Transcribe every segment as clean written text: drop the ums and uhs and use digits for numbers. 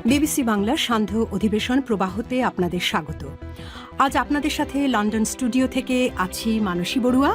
BBC বাংলার সান্ধ্য অধিবেশন প্রবাহতে আপনাদের স্বাগত। আজ আপনাদের সাথে লন্ডন স্টুডিও থেকে আছি মানসী বড়ুয়া।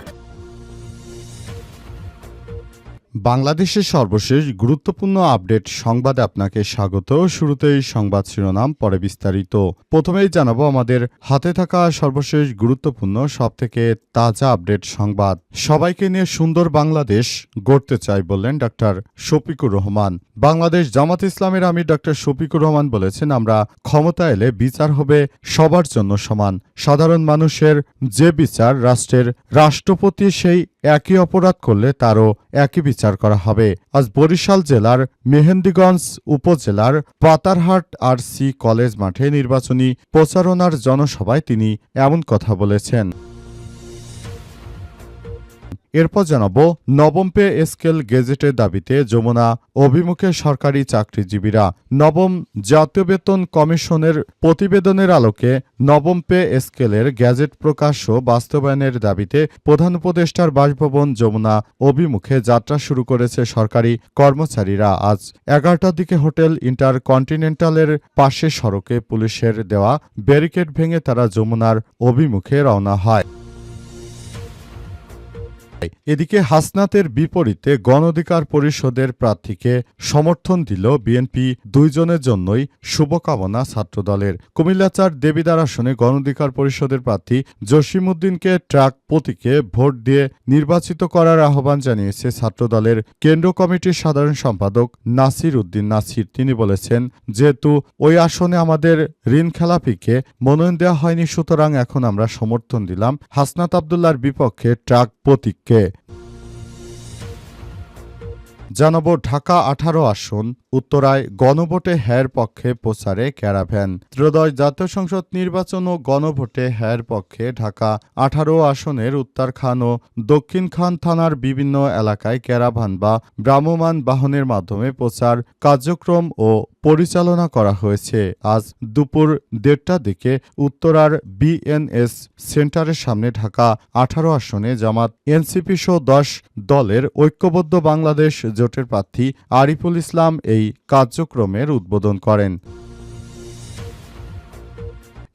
বাংলাদেশের সর্বশেষ গুরুত্বপূর্ণ আপডেট সংবাদে আপনাকে স্বাগত। শুরুতেই সংবাদ শিরোনাম, পরে বিস্তারিত। প্রথমেই জানাবো আমাদের হাতে থাকা সর্বশেষ গুরুত্বপূর্ণ সবথেকে তাজা আপডেট সংবাদ। সবাইকে নিয়ে সুন্দর বাংলাদেশ গড়তে চাই বললেন ডাক্তার শফিকুর রহমান। বাংলাদেশ জামাত ইসলামের আমির ডাক্তার শফিকুর রহমান বলেছেন, আমরা ক্ষমতা এলে বিচার হবে সবার জন্য সমান। সাধারণ মানুষের যে বিচার রাষ্ট্রের রাষ্ট্রপতি সেই একই অপরাধ করলে তারও একই বিচার করা হবে। আজ বরিশাল জেলার মেহেন্দিগঞ্জ উপজেলার পাতারহাট আর.সি. কলেজ মাঠে নির্বাচনী প্রচারণার জনসভায় তিনি এমন কথা বলেছেন। এরপর জানাবো, নবম পে স্কেল গেজেটের দাবিতে যমুনা অভিমুখে সরকারি চাকরিজীবীরা। নবম জাতীয় বেতন কমিশনের প্রতিবেদনের আলোকে নবম পে স্কেলের গ্যাজেট প্রকাশ ও বাস্তবায়নের দাবিতে প্রধান উপদেষ্টার বাসভবন যমুনা অভিমুখে যাত্রা শুরু করেছে সরকারি কর্মচারীরা। আজ 11টার দিকে হোটেল ইন্টারকন্টিনেন্টালের পাশে সড়কে পুলিশের দেওয়া ব্যারিকেড ভেঙে তারা যমুনার অভিমুখে রওনা হয়। এদিকে হাসনাতের বিপরীতে গণ অধিকার পরিষদের প্রার্থীকে সমর্থন দিল বিএনপি। দুইজনের জন্যই শুভকামনা ছাত্রদলের। কুমিল্লা-৪ দেবিদ্বার আসনে গণ অধিকার পরিষদের প্রার্থী জসিমউদ্দিনকে ট্রাক প্রতীকে ভোট দিয়ে নির্বাচিত করার আহ্বান জানিয়েছে ছাত্রদলের কেন্দ্র কমিটির সাধারণ সম্পাদক নাসির উদ্দিন নাসির। তিনি বলেছেন, যেহেতু ওই আসনে আমাদের ঋণখেলাপিকে মনোনয়ন দেওয়া হয়নি, সুতরাং এখন আমরা সমর্থন দিলাম হাসনাত আবদুল্লাহর বিপক্ষে ট্রাক প্রতীককে। জানাবো, ঢাকা 18 আসন উত্তরায় গণভোটে হ্যার পক্ষে প্রচারে ক্যারাভ্যান। ত্রয়োদশ জাতীয় সংসদ নির্বাচন ও গণভোটে হ্যার পক্ষে ঢাকা 18 আসনের উত্তরখান ও দক্ষিণখান থানার বিভিন্ন এলাকায় ক্যারাভান বা ভ্রাম্যমাণ বাহনের মাধ্যমে প্রচার কার্যক্রম ও পরিচালনা করা হয়েছে। আজ দুপুর 1:30টার দিকে উত্তরার বিএনএস সেন্টারের সামনে ঢাকা 18 আসনে জামাত, এনসিপি সহ 10 দলের ঐক্যবদ্ধ বাংলাদেশ জোটের প্রার্থী আরিফুল ইসলাম এই কার্যক্রমের উদ্বোধন করেন।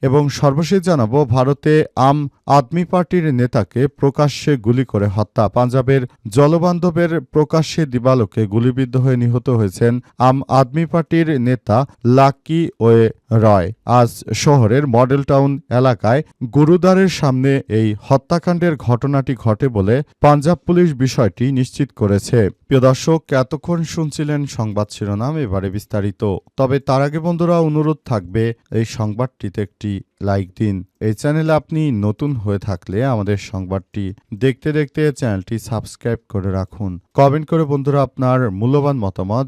এবং সর্বশেষ জানাবো, ভারতে আম আদমি পার্টির নেতাকে প্রকাশ্যে গুলি করে হত্যা। পাঞ্জাবের জলবান্ধবের প্রকাশ্যে দিবালোকে গুলিবিদ্ধ হয়ে নিহত হয়েছেন আম আদমি পার্টির নেতা লাকি ওয়ে রয়। আজ শহরের মডেল টাউন এলাকায় গুরুদ্বারের সামনে এই হত্যাকাণ্ডের ঘটনাটি ঘটে বলে পাঞ্জাব পুলিশ বিষয়টি নিশ্চিত করেছে। প্রিয় দর্শক, এতক্ষণ শুনছিলেন সংবাদ শিরোনাম, এবারে বিস্তারিত। তবে তার আগে বন্ধুরা, অনুরোধ থাকবে এই সংবাদটিতে একটি লাইক দিন। এই চ্যানেলে আপনি নতুন হয়ে থাকলে আমাদের সংবাদটি দেখতে দেখতে চ্যানেলটি সাবস্ক্রাইব করে রাখুন। কমেন্ট করে বন্ধুরা আপনার মূল্যবান মতামত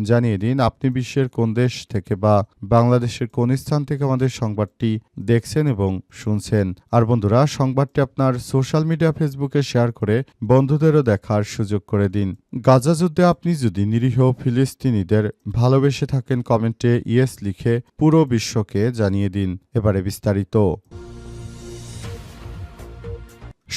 জানিয়ে দিন আপনি বিশ্বের কোন দেশ থেকে বা বাংলাদেশের কোন স্থান থেকে আমাদের সংবাদটি দেখছেন এবং শুনছেন। আর বন্ধুরা, সংবাদটি আপনার সোশ্যাল মিডিয়া ফেসবুকে শেয়ার করে বন্ধুদেরও দেখার সুযোগ করে দিন। গাজা যুদ্ধে আপনি যদি নিরীহ ফিলিস্তিনিদের ভালোবেসে থাকেন, কমেন্টে ইয়েস লিখে পুরো বিশ্বকে জানিয়ে দিন। এবারে বিস্তারিত।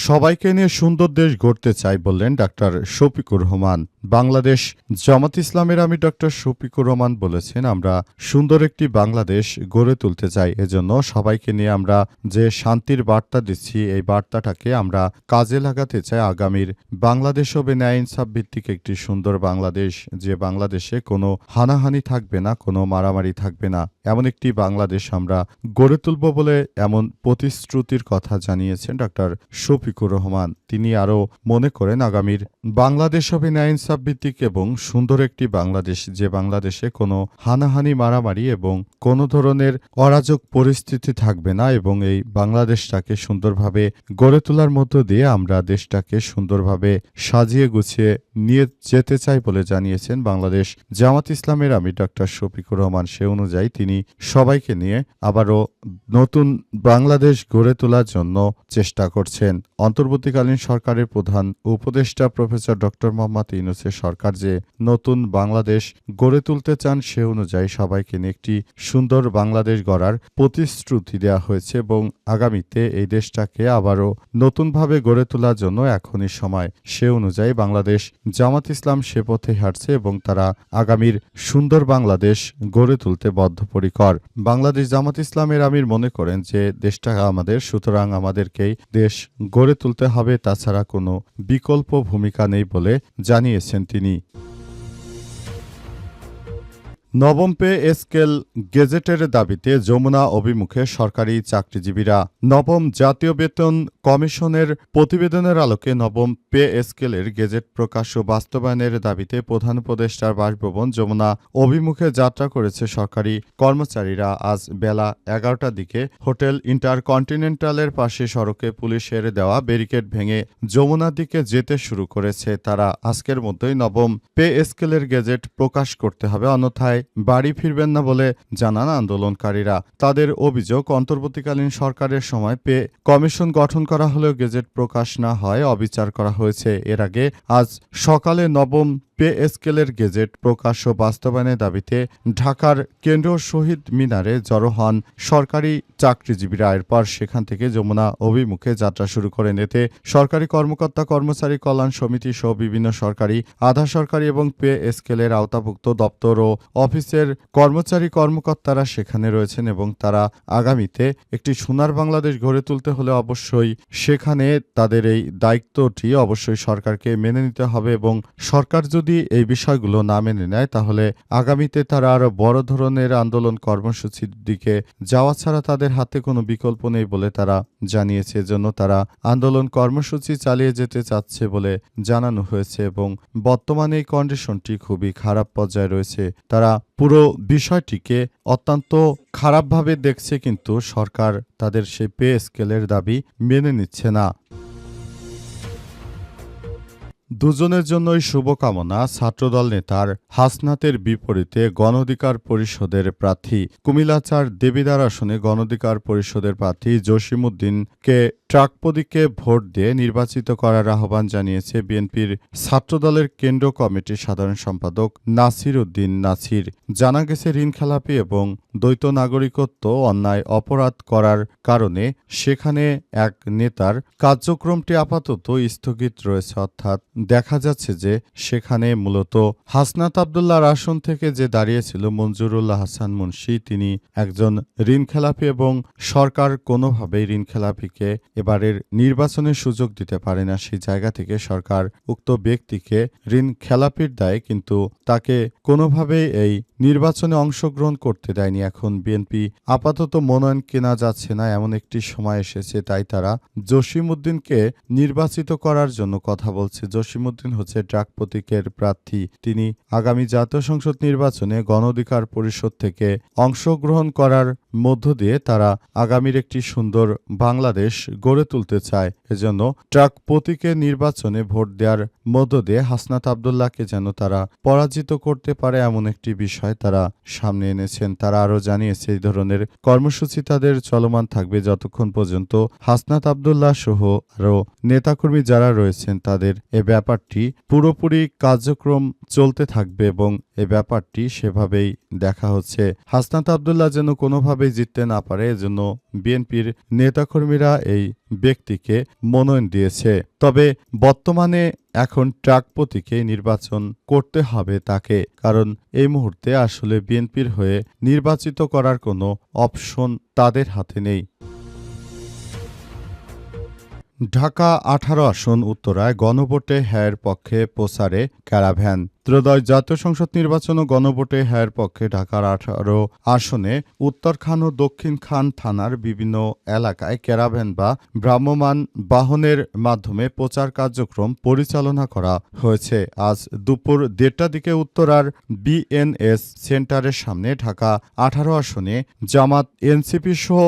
সবাইকে নিয়ে সুন্দর দেশ গড়তে চাই বললেন ডাক্তার শফিকুর রহমান। বাংলাদেশ জামাত ইসলামের আমির ডাক্তার শফিকুর রহমান বলেছেন, আমরা সুন্দর একটি বাংলাদেশ গড়ে তুলতে চাই। এজন্য সবাইকে নিয়ে আমরা যে শান্তির বার্তা দিচ্ছি, এই বার্তাটাকে আমরা কাজে লাগাতে চাই। আগামীর বাংলাদেশ হবে ন্যায় ইনসাফ ভিত্তিক একটি সুন্দর বাংলাদেশ, যে বাংলাদেশে কোনো হানাহানি থাকবে না, কোনো মারামারি থাকবে না, এমন একটি বাংলাদেশ আমরা গড়ে তুলব বলে এমন প্রতিশ্রুতির কথা জানিয়েছেন ডাক্তার শফিকুর রহমান। তিনি আরও মনে করেন, আগামীর বাংলাদেশ হবে ন্যায় ইনসাফ ভিত্তিক এবং সুন্দর একটি বাংলাদেশ, যে বাংলাদেশে কোনো হানাহানি, মারামারি এবং কোনো ধরনের অরাজক পরিস্থিতি থাকবে না, এবং এই বাংলাদেশটাকে সুন্দরভাবে গড়ে তোলার মধ্য দিয়ে আমরা দেশটাকে সুন্দরভাবে সাজিয়ে গুছিয়ে নিয়ে যেতে চাই বলে জানিয়েছেন বাংলাদেশ জামাত ইসলামের আমির ডাক্তার শফিকুর রহমান। সে অনুযায়ী তিনি তিনি সবাইকে নিয়ে আবারও নতুন বাংলাদেশ গড়ে তোলার জন্য চেষ্টা করছেন। অন্তর্বর্তীকালীন সরকারের প্রধান উপদেষ্টা প্রফেসর ডক্টর মোহাম্মদ ইউনূসের সরকার যে নতুন বাংলাদেশ গড়ে তুলতে চান সে অনুযায়ী সবাইকে নিয়ে একটি সুন্দর বাংলাদেশ গড়ার প্রতিশ্রুতি দেওয়া হয়েছে এবং আগামীতে এই দেশটাকে আবারও নতুনভাবে গড়ে তোলার জন্য এখনই সময়। সে অনুযায়ী বাংলাদেশ জামাত ইসলাম সে পথে হাঁটছে এবং তারা আগামীর সুন্দর বাংলাদেশ গড়ে তুলতে বদ্ধপরিকর। বাংলাদেশ জামাত ইসলামের আমির মনে করেন যে দেশটা আমাদের, সুতরাং আমাদেরকেই দেশ গড়ে তুলতে হবে, তাছাড়া কোনো বিকল্প ভূমিকা নেই বলে জানিয়েছেন তিনি। নবম পে স্কেল গেজেটের দাবিতে যমুনা অভিমুখে সরকারি চাকরিজীবীরা। নবম জাতীয় বেতন কমিশনের প্রতিবেদনের আলোকে নবম পে স্কেলের গেজেট প্রকাশ ও বাস্তবায়নের দাবিতে প্রধান উপদেষ্টার বাসভবন যমুনা অভিমুখে যাত্রা করেছে সরকারি কর্মচারীরা। আজ বেলা 11টার দিকে হোটেল ইন্টারকন্টিনেন্টালের পাশে সড়কে পুলিশের দেওয়া ব্যারিকেড ভেঙে যমুনার দিকে যেতে শুরু করেছে তারা। আজকের মধ্যেই নবম পে স্কেলের গেজেট প্রকাশ করতে হবে, অন্যথায় বাড়ি ফিরবেন না বলে জানান আন্দোলনকারীরা। তাদের অভিযোগ, অন্তর্বর্তীকালীন সরকারের সময় পে কমিশন গঠন করা হলেও গেজেট প্রকাশ না হয় অবিচার করা হয়েছে। এর আগে আজ সকালে নবম পে স্কেলের গেজেট প্রকাশ ও বাস্তবায়নের দাবিতে ঢাকার কেন্দ্রীয় শহীদ মিনারে জড়ো হন সরকারি চাকরিজীবীরা। এরপর সেখান থেকে যমুনা অভিমুখে যাত্রা শুরু করেন। এতে সরকারি কর্মকর্তা কর্মচারী কল্যাণ সমিতি সহ বিভিন্ন সরকারি, আধা সরকারি এবং পে স্কেলের আওতাভুক্ত দপ্তর ও অফিসের কর্মচারী কর্মকর্তারা সেখানে রয়েছেন এবং তারা আগামীতে একটি সোনার বাংলাদেশ গড়ে তুলতে হলে অবশ্যই সেখানে তাদের এই দায়িত্বটি অবশ্যই সরকারকে মেনে নিতে হবে এবং সরকার যদি এই বিষয়গুলো না মেনে নেয় তাহলে আগামীতে তারা আরো বড় ধরনের আন্দোলন কর্মসূচির দিকে যাওয়া ছাড়া তাদের হাতে কোনো বিকল্প নেই বলে তারা জানিয়েছে। এজন্য তারা আন্দোলন কর্মসূচি চালিয়ে যেতে চাচ্ছে বলে জানানো হয়েছে এবং বর্তমানে এই কন্ডিশনটি খুবই খারাপ পর্যায়ে রয়েছে। তারা পুরো বিষয়টিকে অত্যন্ত খারাপভাবে দেখছে, কিন্তু সরকার তাদের সেই পে স্কেলের দাবি মেনে নিচ্ছে না। দুজনের জন্যই শুভকামনা। ছাত্রদল নেতার হাসনাতের বিপরীতে গণ অধিকার পরিষদের প্রার্থী। কুমিল্লা ৪ দেবিদ্বার আসনে গণ অধিকার পরিষদের প্রার্থী জসিমউদ্দিনকে ট্রাক প্রতীকে ভোট দিয়ে নির্বাচিত করার আহ্বান জানিয়েছে বিএনপির ছাত্রদলের কেন্দ্র কমিটির সাধারণ সম্পাদক নাসির উদ্দিন নাছির। জানা গেছে, ঋণখেলাপি এবং দ্বৈত নাগরিকত্ব অন্যায় অপরাধ করার কারণে সেখানে এক নেতার কার্যক্রমটি আপাতত স্থগিত রয়েছে। অর্থাৎ দেখা যাচ্ছে যে সেখানে মূলত হাসনাত আব্দুল্লাহর আসন থেকে যে দাঁড়িয়েছিল মঞ্জুরুল হাসান মুন্সী, তিনি একজন ঋণখেলাপি এবং সরকার কোনোভাবেই ঋণখেলাপিকে এবারের নির্বাচনে সুযোগ দিতে পারে না। সেই জায়গা থেকে সরকার উক্ত ব্যক্তিকে ঋণ খেলাপির দায় কিন্তু তাকে কোনোভাবেই এই নির্বাচনে অংশগ্রহণ করতে দেয়নি। এখন বিএনপি আপাতত মনোনয়ন কেনা যাচ্ছে না, এমন একটি সময় এসেছে, তাই তারা জসিমউদ্দিনকে নির্বাচিত করার জন্য কথা বলছে। জসিমউদ্দিন হচ্ছে ট্রাক প্রতীকের প্রার্থী। তিনি আগামী জাতীয় সংসদ নির্বাচনে গণ অধিকার পরিষদ থেকে অংশগ্রহণ করার মধ্য দিয়ে তারা আগামীর একটি সুন্দর বাংলাদেশ গড়ে তুলতে চায়। এজন্য ট্রাক প্রতীকের নির্বাচনে ভোট দেওয়ার মধ্য দিয়ে হাসনাত আব্দুল্লাহকে যেন তারা পরাজিত করতে পারে এমন একটি বিষয় তারা সামনে এনেছেন। তারা আরও জানিয়েছে এই ধরনের কর্মসূচি তাদের চলমান থাকবে যতক্ষণ পর্যন্ত হাসনাত আব্দুল্লাহ সহ আরও নেতাকর্মী যারা রয়েছেন তাদের এ ব্যাপারটি পুরোপুরি কার্যক্রম চলতে থাকবে এবং এ ব্যাপারটি সেভাবেই দেখা হচ্ছে। হাসনাত আব্দুল্লাহ যেন কোনোভাবেই জিততে না পারে, এজন্য বিএনপির নেতাকর্মীরা এই ব্যক্তিকে মনোনয়ন দিয়েছে। তবে বর্তমানে এখন ট্রাক প্রতীকে নির্বাচন করতে হবে তাকে, কারণ এই মুহূর্তে আসলে বিএনপির হয়ে নির্বাচিত করার কোনো অপশন তাদের হাতে নেই। ঢাকা 18 আসন উত্তরায় গণভোটে হ্যায়ের পক্ষে প্রচারে ক্যারাভ্যান। ত্রয়োদশ জাতীয় সংসদ নির্বাচন ও গণভোটে হ্যায়ের পক্ষে ঢাকার 18 আসনে উত্তরখান ও দক্ষিণখান থানার বিভিন্ন এলাকায় ক্যারাভ্যান বা ভ্রাম্যমাণ বাহনের মাধ্যমে প্রচার কার্যক্রম পরিচালনা করা হয়েছে। আজ দুপুর 1:30টার দিকে উত্তরার বিএনএস সেন্টারের সামনে ঢাকা 18 আসনে জামাত, এনসিপি সহ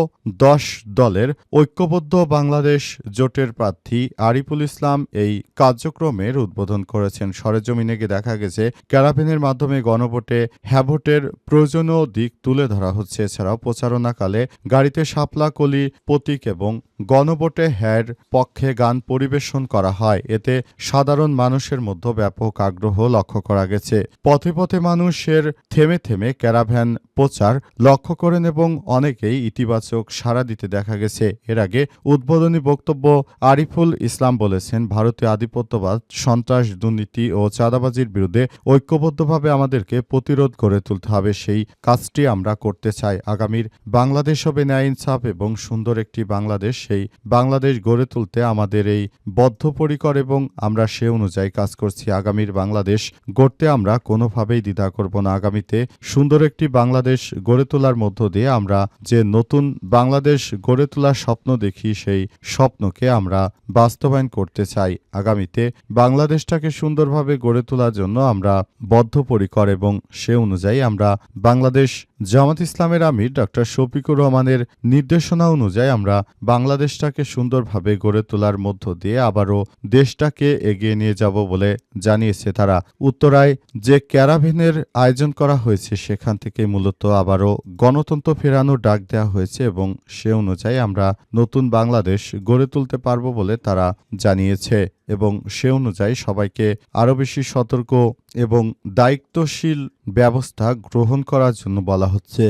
10 দলের ঐক্যবদ্ধ বাংলাদেশ জোটের প্রার্থী আরিফুল ইসলাম এই কার্যক্রমের উদ্বোধন করেছেন। সরেজমিনে গিয়ে দেখা গেছে গেছে। ক্যারাভেনের মাধ্যমে গণভোটে হ্যাঁ ভোটের প্রয়োজনীয় দিক তুলে ধরা হচ্ছে। এছাড়াও প্রচারণাকালে গাড়িতে শাপলা কলি প্রতীক এবং গণভোটে হ্যাঁর পক্ষে গান পরিবেশন করা হয়। এতে সাধারণ মানুষের মধ্যে ব্যাপক আগ্রহ লক্ষ্য করা গেছে। পথে পথে মানুষের থেমে থেমে ক্যারাভ্যান প্রচার লক্ষ্য করেন এবং অনেকেই ইতিবাচক সাড়া দিতে দেখা গেছে। এর আগে উদ্বোধনী বক্তব্য আরিফুল ইসলাম বলেছেন, ভারতীয় আধিপত্যবাদ, সন্ত্রাস, দুর্নীতি ও চাঁদাবাজির বিরুদ্ধে ঐক্যবদ্ধভাবে আমাদেরকে প্রতিরোধ গড়ে তুলতে হবে। সেই কাজটি আমরা করতে চাই। আগামীর বাংলাদেশ হবে ন্যায়, ইনসাফ এবং সুন্দর একটি বাংলাদেশ। সেই বাংলাদেশ গড়ে তুলতে আমাদের এই বদ্ধপরিকর এবং আমরা সে অনুযায়ী কাজ করছি। আগামীর বাংলাদেশ গড়তে আমরা কোনোভাবেই দ্বিধা করব না। আগামীতে সুন্দর একটি বাংলাদেশ গড়ে তোলার মধ্য দিয়ে আমরা যে নতুন বাংলাদেশ গড়ে তোলার স্বপ্ন দেখি, সেই স্বপ্নকে আমরা বাস্তবায়ন করতে চাই। আগামীতে বাংলাদেশটাকে সুন্দরভাবে গড়ে তোলার জন্য আমরা বদ্ধপরিকর এবং সে অনুযায়ী আমরা বাংলাদেশ জামাত ইসলামের আমির ডক্টর শফিকুর রহমানের নির্দেশনা অনুযায়ী আমরা বাংলাদেশটাকে সুন্দরভাবে গড়ে তোলার মধ্য দিয়ে আবারও দেশটাকে এগিয়ে নিয়ে যাব বলে জানিয়েছে তারা। উত্তরায় যে ক্যারাভেনের আয়োজন করা হয়েছে সেখান থেকে মূলত আবারও গণতন্ত্র ফেরানোর ডাক দেওয়া হয়েছে এবং সে অনুযায়ী আমরা নতুন বাংলাদেশ গড়ে তুলতে পারব বলে তারা জানিয়েছে এবং সে অনুযায়ী সবাইকে আরও বেশি সতর্ক এবং দায়িত্বশীল ব্যবস্থা গ্রহণ করার জন্য বলা হচ্ছে।